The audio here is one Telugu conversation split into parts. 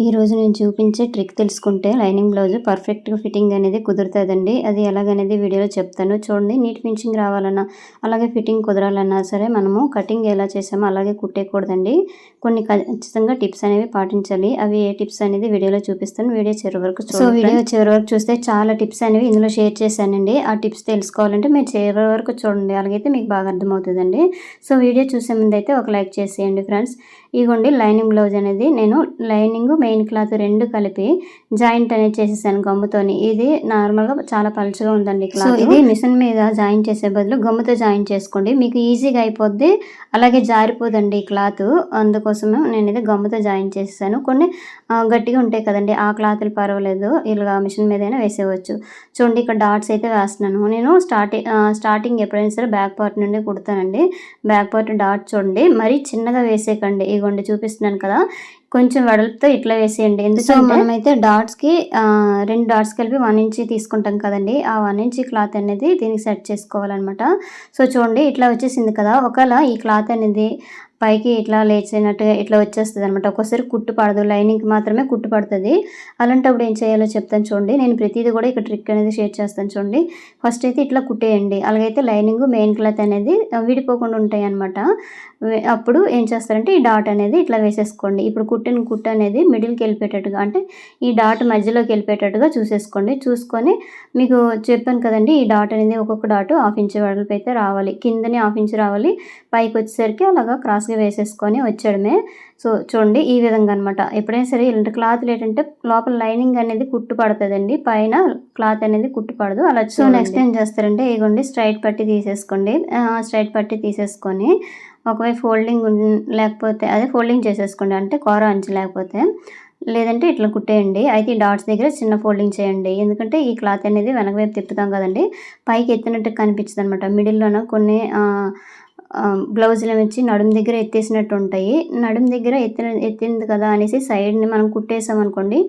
ఈరోజు నేను చూపించే ట్రిక్ తెలుసుకుంటే లైనింగ్ బ్లౌజ్ పర్ఫెక్ట్గా ఫిట్టింగ్ అనేది కుదురుతుందండి. అది ఎలాగనేది వీడియోలో చెప్తాను చూడండి. నీట్ ఫినిషింగ్ రావాలన్నా అలాగే ఫిట్టింగ్ కుదరాలన్నా సరే మనము కటింగ్ ఎలా చేసామో అలాగే కుట్టేయకూడదండి. కొన్ని ఖచ్చితంగా టిప్స్ అనేవి పాటించాలి. అవి ఏ టిప్స్ అనేది వీడియోలో చూపిస్తాను. వీడియో చివరి వరకు చూడండి. సో వీడియో చివరి వరకు చూస్తే చాలా టిప్స్ అనేవి ఇందులో షేర్ చేశానండి. ఆ టిప్స్ తెలుసుకోవాలంటే మీరు చివరి వరకు చూడండి, అలాగైతే మీకు బాగా అర్థమవుతుందండి. సో వీడియో చూసే ముందు అయితే ఒక లైక్ చేసేయండి ఫ్రెండ్స్. ఇగోండి లైనింగ్ బ్లౌజ్ అనేది నేను లైనింగ్ మెయిన్ క్లాత్ రెండు కలిపి జాయింట్ అనేది చేసేసాను గమ్ముతోని. ఇది నార్మల్గా చాలా పలుచగా ఉందండి క్లాత్. ఇది మిషన్ మీద జాయింట్ చేసే బదులు గమ్ముతో జాయింట్ చేసుకోండి, మీకు ఈజీగా అయిపోద్ది, అలాగే జారిపోదండి క్లాత్. అందుకోసమే నేను ఇది గమ్ముతో జాయింట్ చేసేసాను. కొన్ని గట్టిగా ఉంటాయి కదండి, ఆ క్లాత్లు పర్వాలేదు, ఇలా మిషన్ మీదైనా వేసేవచ్చు. చూడండి ఇక్కడ డాట్స్ అయితే వేస్తున్నాను. నేను స్టార్టింగ్ ఎప్పుడైనా సరే బ్యాక్ పార్ట్ నుండి కుడతానండి. బ్యాక్ పార్ట్ డాట్ చూడండి, మరీ చిన్నగా వేసేయకండి. ఇగోండి చూపిస్తున్నాను కదా, కొంచెం వెడల్పుతో ఇట్లా వేసేయండి. ఎందుకంటే మనమైతే డాట్స్కి 2 డాట్స్ కలిపి 1 ఇంచ్ తీసుకుంటాం కదండి, ఆ 1 ఇంచ్ క్లాత్ అనేది దీనికి సెట్ చేసుకోవాలన్నమాట. సో చూడండి ఇట్లా వచ్చేసింది కదా. ఒకవేళ ఈ క్లాత్ అనేది పైకి ఇట్లా లేచినట్టుగా ఇట్లా వచ్చేస్తుంది అనమాట. ఒక్కోసారి కుట్టు పడదు, లైనింగ్కి మాత్రమే కుట్టు పడుతుంది. అలాంటప్పుడు ఏం చేయాలో చెప్తాను చూడండి. నేను ప్రతిదీ కూడా ఇక్కడ ట్రిక్ అనేది షేర్ చేస్తాను చూడండి. ఫస్ట్ అయితే ఇట్లా కుట్టేయండి, అలాగైతే లైనింగ్ మెయిన్ క్లాత్ అనేది విడిపోకుండా ఉంటాయి అనమాట. అప్పుడు ఏం చేస్తారంటే ఈ డాట్ అనేది ఇట్లా వేసేసుకోండి. ఇప్పుడు కుట్టిన కుట్టు అనేది మిడిల్కి వెళ్ళిపోయేటట్టుగా, అంటే ఈ డాట్ మధ్యలోకి వెళ్ళిపోయేటట్టుగా చూసేసుకోండి. చూసుకొని మీకు చెప్పాను కదండి, ఈ డాట్ అనేది ఒక్కొక్క డాట్ 1/2 ఇంచ్ వెడల్పు అయితే రావాలి, కిందని 1/2 ఇంచ్ రావాలి, పైకి వచ్చేసరికి అలాగా క్రాస్గా వేసేసుకొని వచ్చేయడమే. సో చూడండి ఈ విధంగా అనమాట. ఎప్పుడైనా సరే ఇలాంటి క్లాత్లు ఏంటంటే లోపల లైనింగ్ అనేది కుట్టు పడుతుందండి, పైన క్లాత్ అనేది కుట్టు పడదు. అలా సో నెక్స్ట్ ఏం చేస్తారంటే ఇగోండి స్ట్రైట్ పట్టి తీసేసుకోండి. స్ట్రైట్ పట్టి తీసేసుకొని ఒకవైపు ఫోల్డింగ్ లేకపోతే అదే ఫోల్డింగ్ చేసేసుకోండి, అంటే కూర అంచు లేకపోతే, లేదంటే ఇట్లా కుట్టేయండి. అయితే ఈ డాట్స్ దగ్గర చిన్న ఫోల్డింగ్ చేయండి, ఎందుకంటే ఈ క్లాత్ అనేది వెనక వైపు తిప్పుతాం కదండి, పైకి ఎత్తినట్టు కనిపించదు అనమాట. మిడిల్లోన కొన్ని బ్లౌజులు వచ్చి నడుము దగ్గర ఎత్తేసినట్టు ఉంటాయి. నడుము దగ్గర ఎత్తింది కదా అనేసి సైడ్ని మనం కుట్టేసామనుకోండి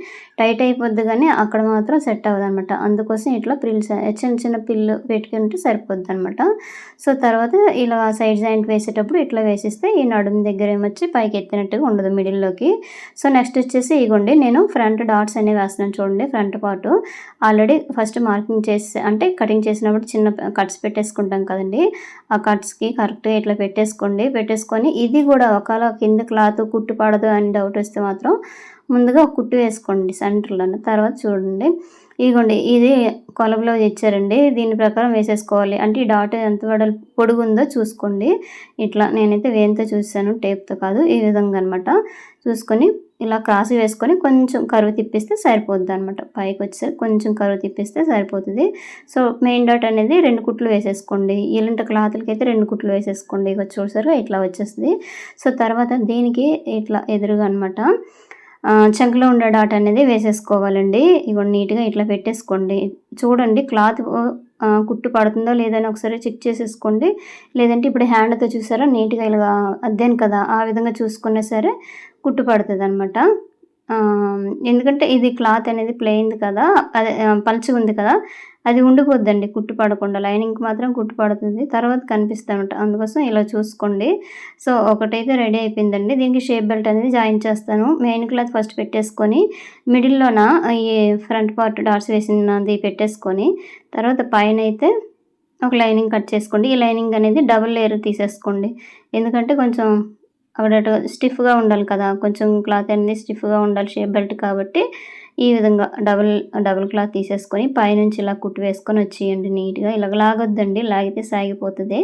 టైట్ అయిపోద్ది, కానీ అక్కడ మాత్రం సెట్ అవ్వదు అనమాట. అందుకోసం ఇట్లా చిన్న చిన్న పిల్లు పెట్టుకుంటే సరిపోద్ది అనమాట. సో తర్వాత ఇలా సైడ్ జాయింట్ వేసేటప్పుడు ఇట్లా వేసిస్తే ఈ నడుము దగ్గర ఏమొచ్చి పైకి ఎత్తినట్టుగా ఉండదు మిడిల్లోకి. సో నెక్స్ట్ వచ్చేసి ఇగోండి నేను ఫ్రంట్ డాట్స్ అనేవి వేస్తున్నాను చూడండి. Front part already first marking చేసి, అంటే కటింగ్ చేసినప్పుడు చిన్న కట్స్ పెట్టేసుకుంటాం కదండి, ఆ కట్స్కి కరెక్ట్గా ఇట్లా పెట్టేసుకొని ఇది కూడా ఒకవేళ కింద క్లాత్ కుట్టు పడదు అని డౌట్ వస్తే మాత్రం ముందుగా ఒక కుట్టు వేసుకోండి సెంటర్లో. తర్వాత చూడండి ఇదిగోండి ఇది కొలబలో ఇచ్చారండి, దీని ప్రకారం వేసేసుకోవాలి. అంటే ఈ డాట్ ఎంత పొడుగు ఉందో చూసుకోండి. ఇట్లా నేనైతే వేయంతో చూసాను, టేప్తో కాదు. ఈ విధంగా అనమాట చూసుకొని ఇలా క్రాస్ వేసుకొని కొంచెం కరువు తిప్పిస్తే సరిపోద్ది అనమాట. పైకి వచ్చేసరికి కొంచెం కరువు తిప్పిస్తే సరిపోతుంది. సో మెయిన్ డాట్ అనేది 2 కుట్లు వేసేసుకోండి. ఇలాంటి క్లాత్లకి అయితే 2 కుట్లు వేసేసుకోండి. ఇక చూసారుగా ఇట్లా వచ్చేస్తుంది. సో తర్వాత దీనికి ఇట్లా ఎదురుగా అనమాట చంకలో ఉండే డాట్ అనేది వేసేసుకోవాలండి. ఇగో నీట్గా ఇట్లా పెట్టేసుకోండి. చూడండి క్లాత్ కుట్టు పడుతుందో లేదని ఒకసారి చెక్ చేసేసుకోండి. లేదంటే ఇప్పుడు హ్యాండ్తో చూసారా నీట్గా ఇలా అద్దాను కదా, ఆ విధంగా చూసుకున్నా సరే కుట్టు పడుతుంది అనమాట. ఎందుకంటే ఇది క్లాత్ అనేది ప్లెయిన్ది కదా, అదే పలుచగా ఉంది కదా, అది ఉండిపోద్దండి కుట్టు పడకుండా. లైనింగ్కి మాత్రం కుట్టు పడుతుంది, తర్వాత కనిపిస్తామంట. అందుకోసం ఇలా చూసుకోండి. సో ఒకటైతే రెడీ అయిపోయిందండి. దీనికి షేప్ బెల్ట్ అనేది జాయిన్ చేస్తాను. మెయిన్ క్లాత్ ఫస్ట్ పెట్టేసుకొని మిడిల్లోన ఈ ఫ్రంట్ పార్ట్ డాట్స్ వేసినది పెట్టేసుకొని తర్వాత పైన అయితే ఒక లైనింగ్ కట్ చేసుకోండి. ఈ లైనింగ్ అనేది డబుల్ లేయర్ తీసేసుకోండి, ఎందుకంటే కొంచెం అక్కడ స్టిఫ్గా ఉండాలి కదా, కొంచెం క్లాత్ అనేది స్టిఫ్గా ఉండాలి షేప్ బెల్ట్ కాబట్టి. ఈ విధంగా డబుల్ క్లాత్ తీసేసుకొని పైనుంచి ఇలా కుట్టు వేసుకొని వచ్చేయండి నీట్గా. ఇలా లాగొద్దండి, లాగితే సాగిపోతుంది.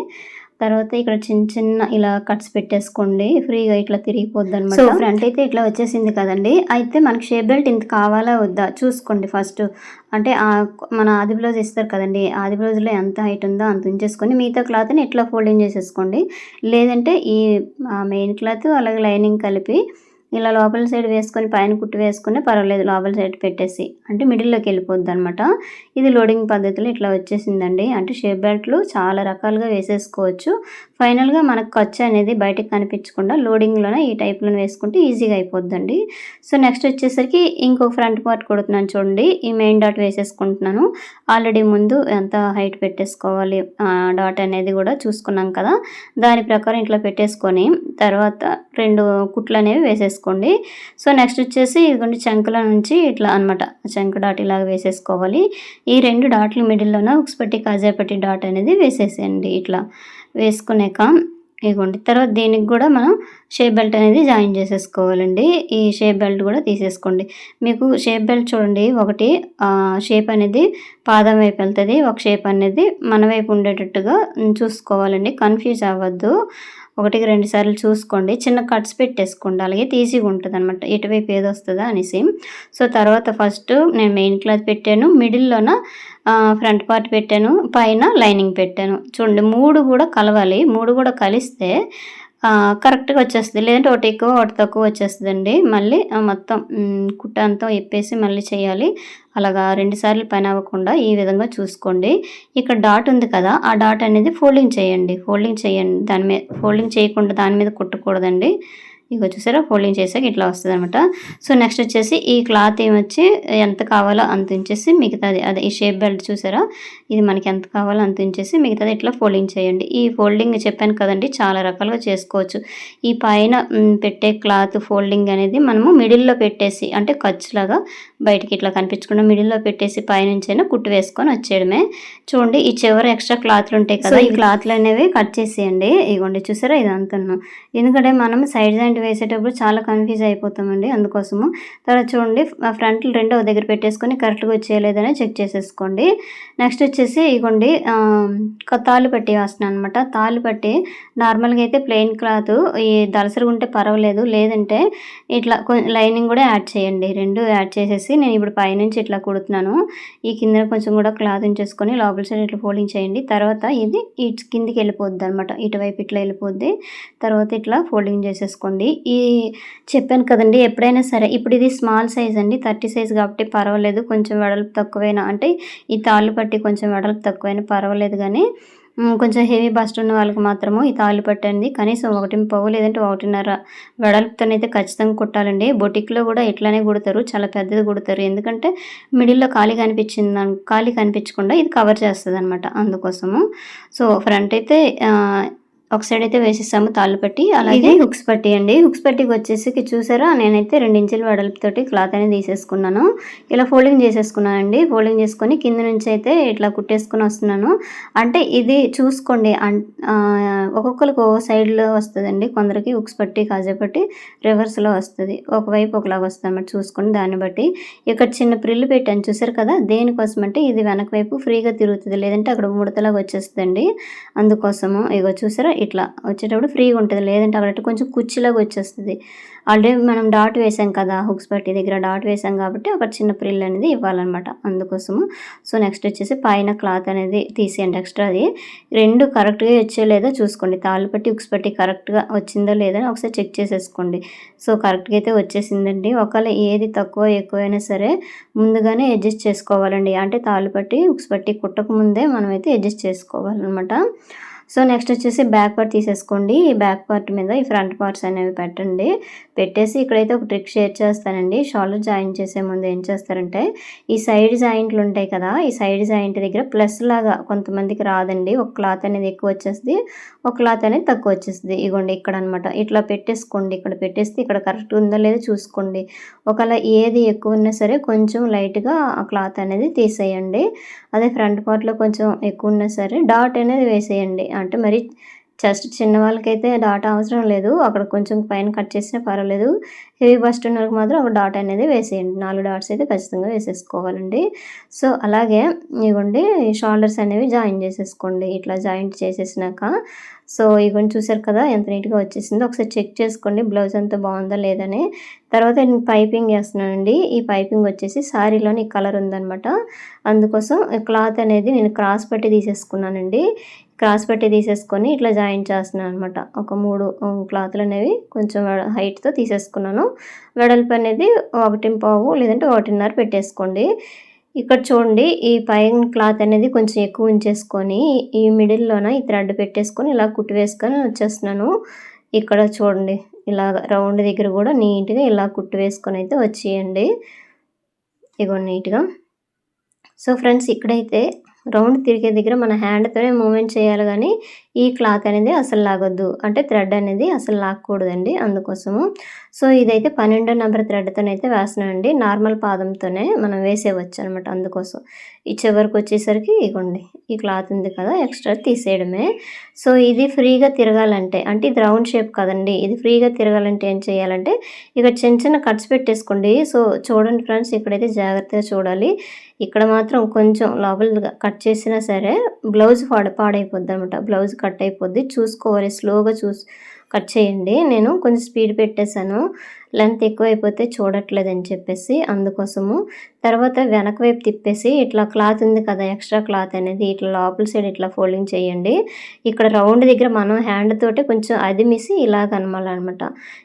తర్వాత ఇక్కడ చిన్న చిన్న ఇలా కట్స్ పెట్టేసుకోండి, ఫ్రీగా ఇట్లా తిరిగిపోద్ది అనమాట. సో ఫ్రంట్ అయితే ఇట్లా వచ్చేసింది కదండి. అయితే మనకి షేప్ బెల్ట్ ఇంత కావాలా వద్దా చూసుకోండి ఫస్ట్. అంటే మన ఆది బ్లౌజ్ ఇస్తారు కదండి, ఆది బ్లౌజ్లో ఎంత హైట్ ఉందో అంత ఉంచేసుకొని మిగతా క్లాత్ని ఇట్లా ఫోల్డింగ్ చేసేసుకోండి. లేదంటే ఈ మెయిన్ క్లాత్ అలాగే లైనింగ్ కలిపి ఇలా లోపల సైడ్ వేసుకొని పైన కుట్టు వేసుకునే పర్వాలేదు, లోపల సైడ్ పెట్టేసి, అంటే మిడిల్లోకి వెళ్ళిపోద్ది అనమాట. ఇది లోడింగ్ పద్ధతిలో ఇట్లా వచ్చేసిందండి. అంటే షేప్ బెల్ట్లు చాలా రకాలుగా వేసేసుకోవచ్చు. ఫైనల్గా మనకు ఖర్చు అనేది బయటకు కనిపించకుండా లోడింగ్లోనే ఈ టైప్లో వేసుకుంటే ఈజీగా అయిపోద్దండి. సో నెక్స్ట్ వచ్చేసరికి ఇంకొక ఫ్రంట్ పార్ట్ కుడుతున్నాను చూడండి. ఈ మెయిన్ డాట్ వేసేసుకుంటున్నాను. ఆల్రెడీ ముందు ఎంత హైట్ పెట్టేసుకోవాలి డాట్ అనేది కూడా చూసుకున్నాం కదా, దాని ప్రకారం ఇట్లా పెట్టేసుకొని తర్వాత 2 కుట్లు అనేవి వేసేసుకోండి. వేసేసుకోండి. సో నెక్స్ట్ వచ్చేసి ఇదిగోండి చంకల నుంచి ఇట్లా అనమాట చంక డాట్ ఇలాగ వేసేసుకోవాలి. ఈ 2 డాట్లు మిడిల్లోన హుక్స్ పట్టి కాజా పట్టి డాట్ అనేది వేసేసేయండి. ఇట్లా వేసుకున్నాక ఇదిగోండి తర్వాత దీనికి కూడా మనం షేప్ బెల్ట్ అనేది జాయిన్ చేసేసుకోవాలండి. ఈ షేప్ బెల్ట్ కూడా తీసేసుకోండి. మీకు షేప్ బెల్ట్ చూడండి ఒకటి షేప్ అనేది పాదం వైపు వెళ్తుంది, ఒక షేప్ అనేది మన వైపు ఉండేటట్టుగా చూసుకోవాలండి. కన్ఫ్యూజ్ అవ్వద్దు. 1-2 సార్లు చూసుకోండి. చిన్న కట్స్ పెట్టేసుకోండి. అలాగే ఈజీగా ఉంటుంది అనమాట ఎటువైపు ఏది వస్తుందా అనేసి. సో తర్వాత ఫస్ట్ నేను మెయిన్ క్లాత్ పెట్టాను, మిడిల్లోన ఫ్రంట్ పార్ట్ పెట్టాను, పైన లైనింగ్ పెట్టాను. చూడండి 3 కూడా కలవాలి. 3 కూడా కలిస్తే కరెక్ట్గా వచ్చేస్తుంది. లేదంటే ఒకటి ఎక్కువ ఒకటి తక్కువ వచ్చేస్తుందండి. మళ్ళీ మొత్తం కుట్ట అంతా ఇప్పేసి మళ్ళీ చేయాలి. అలాగా 2 సార్లు పని అవ్వకుండా ఈ విధంగా చూసుకోండి. ఇక్కడ డాట్ ఉంది కదా, ఆ డాట్ అనేది ఫోల్డింగ్ చేయండి. దాని మీద ఫోల్డింగ్ చేయకుండా దాని మీద కుట్టకూడదండి. ఇగో చూసారా ఫోల్డింగ్ చేసాక ఇట్లా వస్తుంది అనమాట. సో నెక్స్ట్ వచ్చేసి ఈ క్లాత్ ఏమొచ్చి ఎంత కావాలో అంత ఉంచేసి మిగతాది అదే ఈ షేప్ బెల్ట్ చూసారా, ఇది మనకి ఎంత కావాలో అంత ఉంచేసి మిగతాది ఇట్లా ఫోల్డింగ్ చేయండి. ఈ ఫోల్డింగ్ చెప్పాను కదండి చాలా రకాలుగా చేసుకోవచ్చు. ఈ పైన పెట్టే క్లాత్ ఫోల్డింగ్ అనేది మనము మిడిల్లో పెట్టేసి అంటే ఖర్చులాగా బయటికి ఇట్లా కనిపించకుండా మిడిల్లో పెట్టేసి పైనుంచి అయినా కుట్టు వేసుకొని వచ్చేయడమే. చూడండి ఈ చివరి ఎక్స్ట్రా క్లాత్లు ఉంటాయి కదా, ఈ క్లాత్లు అనేవి కట్ చేసేయండి. ఇగోండి చూసారా ఇదంతా. ఎందుకంటే మనం సైడ్ జాయింట్ వేసేటప్పుడు చాలా కన్ఫ్యూజ్ అయిపోతామండి, అందుకోసము. తర్వాత చూడండి ఫ్రంట్లు 2 దగ్గర పెట్టేసుకొని కరెక్ట్గా వచ్చేయలేదని చెక్ చేసేసుకోండి. నెక్స్ట్ వచ్చేసి ఇగోండి తాళ్ళు పట్టి వేస్తున్నాను అనమాట. తాళ్ళు పట్టి నార్మల్గా అయితే ప్లెయిన్ క్లాత్ ఈ దలసరిగా ఉంటే పర్వాలేదు, లేదంటే ఇట్లా లైనింగ్ కూడా యాడ్ చేయండి. 2 యాడ్ చేసేసి నేను ఇప్పుడు పైనుంచి ఇట్లా కుడుతున్నాను. ఈ కింద కొంచెం కూడా క్లాత్ ఉంచేసుకొని లోపల సైడ్ ఇట్లా ఫోల్డింగ్ చేయండి. తర్వాత ఇది కిందికి వెళ్ళిపోద్ది అనమాట, ఇటువైపు ఇట్లా వెళ్ళిపోద్ది. తర్వాత ఇట్లా ఫోల్డింగ్ చేసేసుకోండి. ఈ చెప్పాను కదండి ఎప్పుడైనా సరే, ఇప్పుడు ఇది స్మాల్ సైజ్ అండి, 30 సైజ్ కాబట్టి పర్వాలేదు. కొంచెం వెడల్పు తక్కువైనా అంటే ఈ తాళ్ళు పట్టి కొంచెం వెడల్పు తక్కువైనా పర్వాలేదు, కానీ కొంచెం హెవీ బస్ట్ ఉన్న వాళ్ళకి మాత్రము ఈ తాళ్ళు పట్టి అనేది కనీసం 1.5 లేదంటే 1.5 వెడల్పుతోనైతే ఖచ్చితంగా కుట్టాలండి. బొటిక్లో కూడా ఇట్లానే కుడతారు, చాలా పెద్దది కుడతారు. ఎందుకంటే మిడిల్లో ఖాళీ కనిపించకుండా ఇది కవర్ చేస్తుంది అనమాట, అందుకోసము. సో ఫ్రంట్ అయితే ఒక సైడ్ అయితే వేసేసాము తాళ్ళు పట్టి. అలాగే హుక్స్ పట్టి అండి. హుక్స్ పట్టికి వచ్చేసి చూసారా నేనైతే 2 ఇంచుల వెడల్పుతోటి క్లాత్ అనేది తీసేసుకున్నాను. ఇలా ఫోల్డింగ్ చేసేసుకున్నానండి. ఫోల్డింగ్ చేసుకొని కింద నుంచి అయితే ఇట్లా కుట్టేసుకుని వస్తున్నాను. అంటే ఇది చూసుకోండి, ఒక్కొక్కరికి ఒక్కో సైడ్లో వస్తుందండి. కొందరికి హుక్స్ పట్టి కాజా పట్టి రివర్స్లో వస్తుంది, ఒకవైపు ఒకలాగా వస్తుంది అన్నమాట. చూసుకోండి దాన్ని బట్టి. ఇక్కడ చిన్న ప్రిల్లు పెట్టాను చూసారు కదా, దేనికోసం అంటే ఇది వెనక వైపు ఫ్రీగా తిరుగుతుంది, లేదంటే అక్కడ ముడతలాగా వచ్చేస్తుందండి, అందుకోసము. ఇగో చూసారా ఇట్లా వచ్చేటప్పుడు ఫ్రీగా ఉంటుంది, లేదంటే అక్కడ కొంచెం కుర్చీలాగా వచ్చేస్తుంది. ఆల్రెడీ మనం డాట్ వేసాం కదా, హుక్స్ పట్టి దగ్గర డాట్ వేసాం కాబట్టి అక్కడ చిన్న ప్రిల్ అనేది ఇవ్వాలన్నమాట, అందుకోసము. సో నెక్స్ట్ వచ్చేసి పైన క్లాత్ అనేది తీసేయండి ఎక్స్ట్రాది. 2 కరెక్ట్గా వచ్చేలేదో చూసుకోండి. తాళ్ళు పట్టి హుక్స్ పట్టి కరెక్ట్గా వచ్చిందో లేదని ఒకసారి చెక్ చేసేసుకోండి. సో కరెక్ట్గా అయితే వచ్చేసిందండి. ఒకవేళ ఏది తక్కువ ఎక్కువైనా సరే ముందుగానే అడ్జస్ట్ చేసుకోవాలండి. అంటే తాళ్ళు పట్టి హుక్స్ పట్టి కుట్టక ముందే మనమైతే అడ్జస్ట్ చేసుకోవాలన్నమాట. సో నెక్స్ట్ వచ్చేసి బ్యాక్ పార్ట్ తీసేసుకోండి. ఈ బ్యాక్ పార్ట్ మీద ఈ ఫ్రంట్ పార్ట్స్ అనేవి పెట్టండి. పెట్టేసి ఇక్కడైతే ఒక ట్రిక్ షేర్ చేస్తానండి. షోల్డర్ జాయిన్ చేసే ముందు ఏం చేస్తారంటే ఈ సైడ్ జాయింట్లు ఉంటాయి కదా, ఈ సైడ్ జాయింట్ దగ్గర ప్లస్ లాగా కొంతమందికి రాదండి, ఒక క్లాత్ అనేది ఎక్కువ వచ్చేస్తుంది, ఒక క్లాత్ అనేది తక్కువ వచ్చేస్తుంది. ఇగోండి ఇక్కడ అనమాట ఇట్లా పెట్టేసుకోండి. ఇక్కడ పెట్టేస్తే ఇక్కడ కరెక్ట్ ఉందో లేదో చూసుకోండి. ఒకవేళ ఏది ఎక్కువ ఉన్నా సరే కొంచెం లైట్గా ఆ క్లాత్ అనేది తీసేయండి. అదే ఫ్రంట్ పార్ట్లో కొంచెం ఎక్కువ ఉన్నా సరే డాట్ అనేది వేసేయండి. అంటే మరి జస్ట్ చిన్న వాళ్ళకైతే డాట్ అవసరం లేదు, అక్కడ కొంచెం పైన కట్ చేసినా పర్వాలేదు. హెవీ బస్ట్ ఉన్న వాళ్ళకి మాత్రం ఒక డాట్ అనేది వేసేయండి. 4 డాట్స్ అయితే ఖచ్చితంగా వేసేసుకోవాలండి. సో అలాగే ఇవ్వండి షోల్డర్స్ అనేవి జాయిన్ చేసేసుకోండి. ఇట్లా జాయింట్ చేసేసినాక సో ఇవన్నీ చూసారు కదా ఎంత నీట్గా వచ్చేసిందో, ఒకసారి చెక్ చేసుకోండి బ్లౌజ్ అంతా బాగుందా లేదని. తర్వాత నేను పైపింగ్ వేస్తున్నానండి. ఈ పైపింగ్ వచ్చేసి శారీలోని ఈ కలర్ ఉందనమాట, అందుకోసం క్లాత్ అనేది నేను క్రాస్ పట్టి తీసేసుకున్నానండి. క్రాస్ పట్టి తీసేసుకొని ఇట్లా జాయిన్ చేస్తున్నాను అనమాట. ఒక 3 క్లాత్లు అనేవి కొంచెం హైట్తో తీసేసుకున్నాను. వెడల్పు అనేది 1.5 లేదంటే 1.5 పెట్టేసుకోండి. ఇక్కడ చూడండి ఈ పైన క్లాత్ అనేది కొంచెం ఎక్కువ ఉంచేసుకొని ఈ మిడిల్లోన ఈ థ్రెడ్ పెట్టేసుకొని ఇలా కుట్టు వేసుకొని వచ్చేస్తున్నాను. ఇక్కడ చూడండి ఇలా రౌండ్ దగ్గర కూడా నీట్గా ఇలా కుట్టు వేసుకొని అయితే వచ్చేయండి. ఇగో నీట్గా. సో ఫ్రెండ్స్ ఇక్కడైతే రౌండ్ తిరిగే దగ్గర మన హ్యాండ్‌తోనే మూవ్‌మెంట్ చేయాలి గానీ, ఈ క్లాత్ అనేది అసలు లాగొద్దు. అంటే థ్రెడ్ అనేది అసలు లాక్కూడదండి అందుకోసము. సో, ఇదైతే 12 నంబర్ థ్రెడ్‌తోనైతే వేస్తున్నానండి. నార్మల్ పాదంతోనే మనం వేసేయవచ్చనమాట అందుకోసం. ఈ చివరికొచ్చేసరికి ఇగోండి ఈ క్లాత్ ఉంది కదా! ఎక్స్‌ట్రా తీసేయడమే. సో, ఇది ఫ్రీగా తిరగాలంటే అంటే ఇది రౌండ్ షేప్ కదండీ! ఇది ఫ్రీగా తిరగాలంటే ఏం చేయాలంటే, ఇక్కడ చిన్న చిన్న కట్స్ పెట్టేసుకోండి. సో, చూడండి ఫ్రెండ్స్ ఇక్కడైతే జాగ్రత్తగా చూడాలి. ఇక్కడ మాత్రం కొంచెం లోపల కట్ చేసినా సరే బ్లౌజ్ పాడైపోద్దనమాట. బ్లౌజ్ కట్ అయిపోద్ది. చూసుకోవాలి స్లోగా కట్ చేయండి. నేను కొంచెం స్పీడ్ పెట్టేశాను. లెంత్ ఎక్కువైపోతే చూడట్లేదని చెప్పేసి అందుకోసము. తర్వాత వెనక వైపు తిప్పేసి ఇట్లా క్లాత్ ఉంది కదా! ఎక్స్‌ట్రా క్లాత్ అనేది ఇట్లా లోపల సైడ్ ఇట్లా ఫోల్డింగ్ చేయండి. ఇక్కడ రౌండ్ దగ్గర మనం హ్యాండ్ తోటి కొంచెం అదిమిసి ఇలాగ అనమాలనమాట.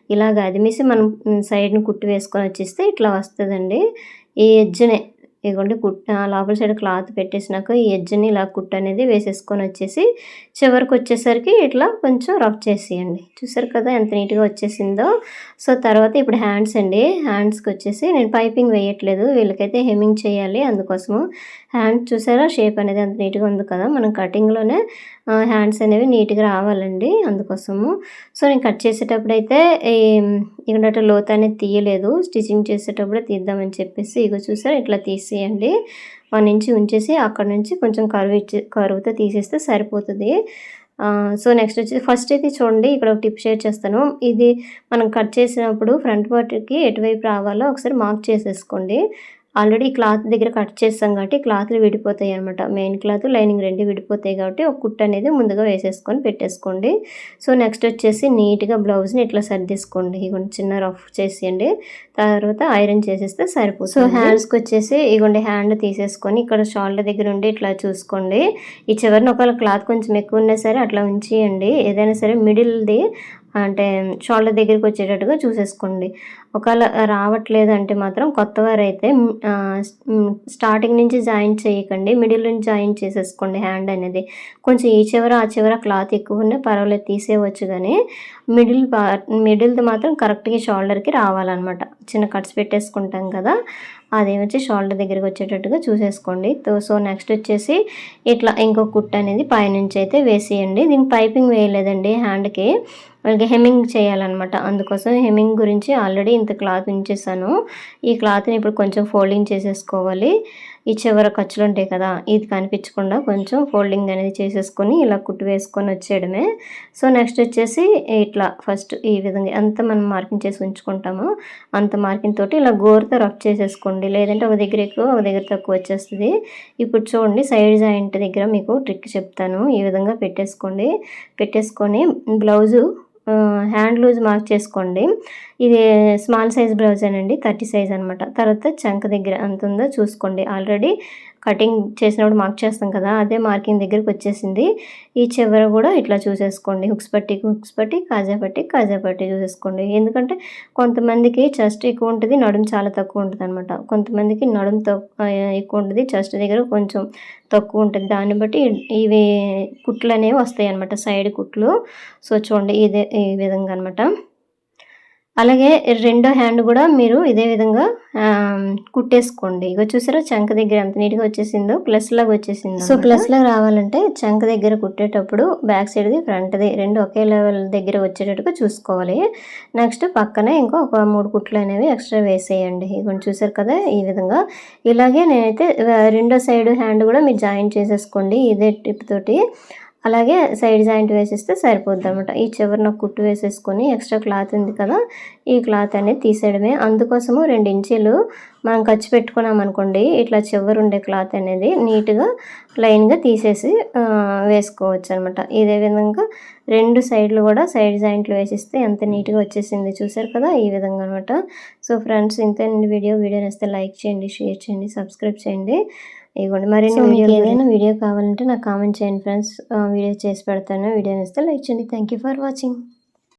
ఇలాగ అదిమిసి మనం సైడ్‌ని కుట్టు వేసుకొని వచ్చేస్తే ఇట్లా వస్తదండి. ఈ ఎడ్జ్‌నే ఇగోండి లోపల సైడ్ క్లాత్ పెట్టేసినాక ఈ ఎడ్జ్‌ని ఇలా కుట్టు అనేది వేసేసుకొని వచ్చేసి చివరికొచ్చేసరికి ఇట్లా కొంచెం రఫ్ చేసేయండి. చూసారు కదా ఎంత నీట్‌గా వచ్చేసిందో. సో, తర్వాత ఇప్పుడు హ్యాండ్స్ అండి. హ్యాండ్స్‌కొచ్చేసి నేను పైపింగ్ వేయట్లేదు. వీళ్ళకైతే హెమ్మింగ్ చేయాలి అందుకోసము. హ్యాండ్ చూసారా షేప్ అనేది ఎంత నీట్‌గా ఉంది కదా! మనం కటింగ్‌లోనే హ్యాండ్స్ అనేవి నీట్‌గా రావాలండి అందుకోసము. సో, నేను కట్ చేసేటప్పుడైతే ఇక్కడ లోతు అనేది తీయలేదు. స్టిచ్చింగ్ చేసేటప్పుడే తీద్దామని చెప్పేసి ఇగో చూసారా ఇట్లా తీసేయండి. 1 ఇంచ్ ఉంచేసి అక్కడ నుంచి కొంచెం కర్వ్‌తో తీసేస్తే సరిపోతది. సో, నెక్స్ట్ వచ్చేసి ఫస్ట్ అయితే చూడండి ఇక్కడ ఒక టిప్ షేర్ చేస్తాను. ఇది మనం కట్ చేసినప్పుడు ఫ్రంట్ పార్ట్‌కి ఎటువైపు రావాలో ఒకసారి మార్క్ చేసేసుకోండి. ఆల్రెడీ క్లాత్ దగ్గర కట్ చేస్తాం కాబట్టి క్లాత్‌లు విడిపోతాయనమాట. మెయిన్ క్లాత్, లైనింగ్ 2 విడిపోతాయి కాబట్టి ఒక కుట్టు అనేది ముందుగా వేసేసుకొని పెట్టేసుకోండి. సో, నెక్స్ట్ వచ్చేసి నీట్‌గా బ్లౌజ్‌ని ఇట్లా సర్దేసుకోండి. ఇగోండి చిన్న రఫ్ చేసేయండి. తర్వాత ఐరన్ చేసేస్తే సరిపోతుంది. సో, హ్యాండ్స్‌కొచ్చేసి ఇగోండి హ్యాండ్ తీసేసుకొని ఇక్కడ షోల్డర్ దగ్గర ఉండి ఇట్లా చూసుకోండి. ఈ చివరన ఒకవేళ క్లాత్ కొంచెం ఎక్కువ ఉన్నా సరే అట్లా ఉంచేయండి. ఏదైనా సరే మిడిల్‌ది అంటే షోల్డర్ దగ్గరికి వచ్చేటట్టుగా చూసేసుకోండి. ఒకవేళ రావట్లేదంటే మాత్రం కొత్తవారైతే స్టార్టింగ్ నుంచి జాయింట్ చేయకండి. మిడిల్ నుంచి జాయింట్ చేసేసుకోండి హ్యాండ్ అనేది. కొంచెం ఈ చివర, ఆ చివర క్లాత్ ఎక్కువున్నా పర్వాలేదు తీసేయవచ్చు గానీ, మిడిల్‌ది మాత్రం కరెక్ట్‌గా షోల్డర్‌కి రావాలనమాట. చిన్న కట్స్ పెట్టేసుకుంటాం కదా! అది వచ్చి షోల్డర్ దగ్గరికి వచ్చేటట్టుగా చూసేసుకోండి. సో, నెక్స్ట్ వచ్చేసి ఇట్లా ఇంకో కుట్టు అనేది పైనుంచి అయితే వేసేయండి. దీనికి పైపింగ్ వేయలేదండి హ్యాండ్‌కి. అలాగే హెమ్మింగ్ చేయాలనమాట. అందుకోసం హెమ్మింగ్ గురించి ఆల్రెడీ ఇంత క్లాత్ ఉంచేసాను. ఈ క్లాత్‌ని ఇప్పుడు కొంచెం ఫోల్డింగ్ చేసేసుకోవాలి. ఈ చివర ఖర్చులుంటాయి కదా! ఇది కనిపించకుండా కొంచెం ఫోల్డింగ్ అనేది చేసేసుకొని ఇలా కుట్టు వేసుకొని వచ్చేయడమే. సో, నెక్స్ట్ వచ్చేసి ఇట్లా ఫస్ట్ ఈ విధంగా ఎంత మనం మార్కింగ్ చేసి ఉంచుకుంటామో అంత మార్కింగ్ తోటి ఇలా గోరుతో రఫ్ చేసేసుకోండి. లేదంటే ఒక దగ్గర ఎక్కువ, ఒక దగ్గర తక్కువ వచ్చేస్తది. ఇప్పుడు చూడండి సైడ్ జాయింట్ దగ్గర మీకు ట్రిక్ చెప్తాను. ఈ విధంగా పెట్టేసుకొని బ్లౌజు హ్యాండ్ లూజ్ మార్క్ చేసుకోండి. ఇది స్మాల్ సైజ్ బ్లౌజేనండి. 30 సైజ్ అనమాట. తర్వాత చంక దగ్గర ఎంత ఉందో చూసుకోండి. ఆల్రెడీ కటింగ్ చేసినప్పుడు మార్క్ చేస్తాం కదా! అదే మార్కింగ్ దగ్గరకొచ్చేసింది. ఈ చివర కూడా ఇట్లా చూసేసుకోండి. హుక్స్ పట్టి, కాజా పట్టి చూసేసుకోండి. ఎందుకంటే కొంతమందికి చెస్ట్ ఎక్కువ ఉంటది. నడుము చాలా తక్కువ ఉంటదనమాట. కొంతమందికి నడుము ఎక్కువ ఉంటది. చెస్ట్ దగ్గర కొంచెం తక్కువ ఉంటది. దాన్ని బట్టి ఇవి కుట్లనేవి వస్తాయన్నమాట. సైడ్ కుట్లు. సో, చూడండి ఈ విధంగా అనమాట. అలాగే రెండో హ్యాండ్ గూడా మీరు ఇదే విధంగా కుట్టేసుకోండి. ఇగో చూసారా చంక దగ్గర ఎంత నీట్‌గా వచ్చేసిందో ప్లస్ లాగా వచ్చేసిందనమాట. సో, ప్లస్ లాగా రావాలంటే చంక దగ్గర కుట్టేటప్పుడు బ్యాక్ సైడ్‌ది, ఫ్రంట్‌ది 2 ఒకే లెవెల్ దగ్గర వచ్చేటట్టుగా చూసుకోవాలి. నెక్స్ట్ పక్కనే ఒక 3 కుట్లనేవి ఎక్స్‌ట్రా వేసేయండి. ఇగోండి చూసారు కదా! ఈ విధంగా. ఇలాగే నేనైతే రెండో సైడ్ హ్యాండ్ గూడా మీరు జాయింట్ చేసేసుకోండి ఇదే టిప్ తోటి. అలాగే సైడ్ జాయింట్ వేసేస్తే సరిపోద్దనమాట. ఈ చివరన కుట్టు వేసేసుకొని ఎక్స్‌ట్రా క్లాత్ ఉంది కదా! ఈ క్లాత్ అనేది తీసేయడమే. అందుకోసము 2 ఇంచీలు మనం ఖర్చు పెట్టుకున్నామనుకోండి, ఇట్లా చివరుండే క్లాత్ అనేది నీట్‌గా లైన్‌గా తీసేసి వేసుకోవచ్చనమాట. ఇదే విధంగా 2 సైడ్‌లు కూడా సైడ్ జాయింట్లు వేసిస్తే ఎంత నీట్‌గా వచ్చేసింది చూసారు కదా! ఈ విధంగా అనమాట. సో, ఫ్రెండ్స్ ఇంతేనండి వీడియో. వీడియో నచ్చితే లైక్ చేయండి, షేర్ చేయండి, సబ్స్క్రైబ్ చేయండి. ఇగోండి మరిన్ని ఏదైనా వీడియో కావాలంటే నాకు కామెంట్ చేయండి ఫ్రెండ్స్. వీడియో చేసి పెడతాను. వీడియో నచ్చితే లైక్ చేయండి. Thank you for watching.